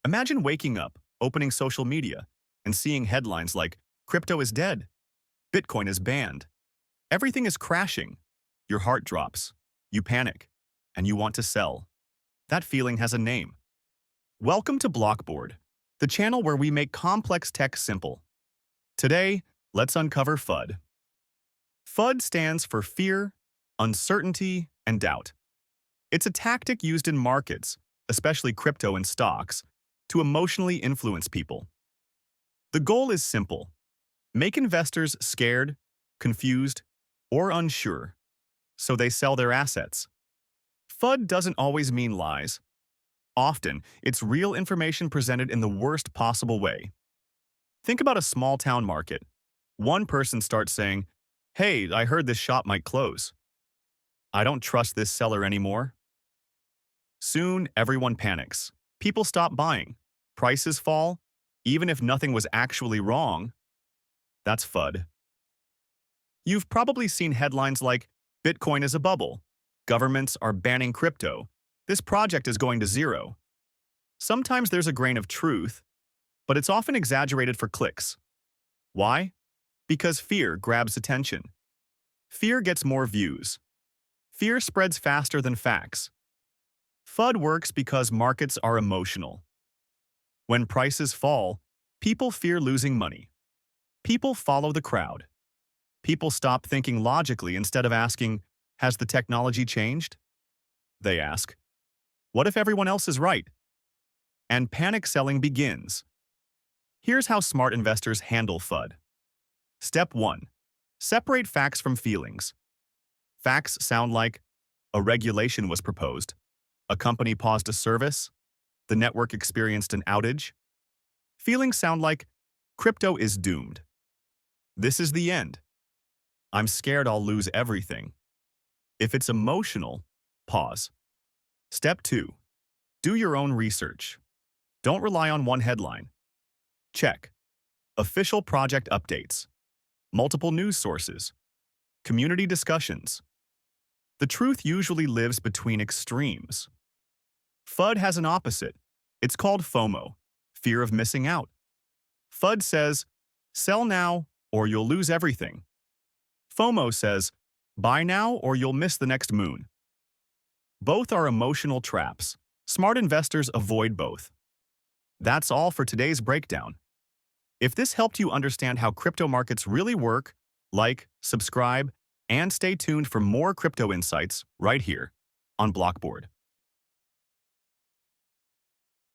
Imagine waking up, opening social media, and seeing headlines like, "Crypto is dead," "Bitcoin is banned." Everything is crashing. Your heart drops. You panic. And you want to sell. That feeling has a name. Welcome to BlockBoard, the channel where we make complex tech simple. Today, let's uncover FUD. FUD stands for fear, uncertainty, and doubt. It's a tactic used in markets, especially crypto and stocks, to emotionally influence people. The goal is simple: make investors scared, confused, or unsure, so they sell their assets. FUD doesn't always mean lies. Often, it's real information presented in the worst possible way. Think about a small-town market. One person starts saying, "Hey, I heard this shop might close. I don't trust this seller anymore." Soon, everyone panics. People stop buying. Prices fall, even if nothing was actually wrong. That's FUD. You've probably seen headlines like, "Bitcoin is a bubble," "Governments are banning crypto," "This project is going to zero." Sometimes there's a grain of truth, but it's often exaggerated for clicks. Why? Because fear grabs attention. Fear gets more views. Fear spreads faster than facts. FUD works because markets are emotional. When prices fall, people fear losing money. People follow the crowd. People stop thinking logically instead of asking, "Has the technology changed?" They ask, "What if everyone else is right?" And panic selling begins. Here's how smart investors handle FUD. Step 1. Separate facts from feelings. Facts sound like, a regulation was proposed, a company paused a service, the network experienced an outage. Feelings sound like, crypto is doomed. This is the end. I'm scared I'll lose everything. If it's emotional, pause. Step 2. Do your own research. Don't rely on one headline. Check official project updates, multiple news sources, community discussions. The truth usually lives between extremes. FUD has an opposite. It's called FOMO, fear of missing out. FUD says, "Sell now or you'll lose everything." FOMO says, "Buy now or you'll miss the next moon." Both are emotional traps. Smart investors avoid both. That's all for today's breakdown. If this helped you understand how crypto markets really work, like, subscribe, and stay tuned for more crypto insights right here on BlockBoard.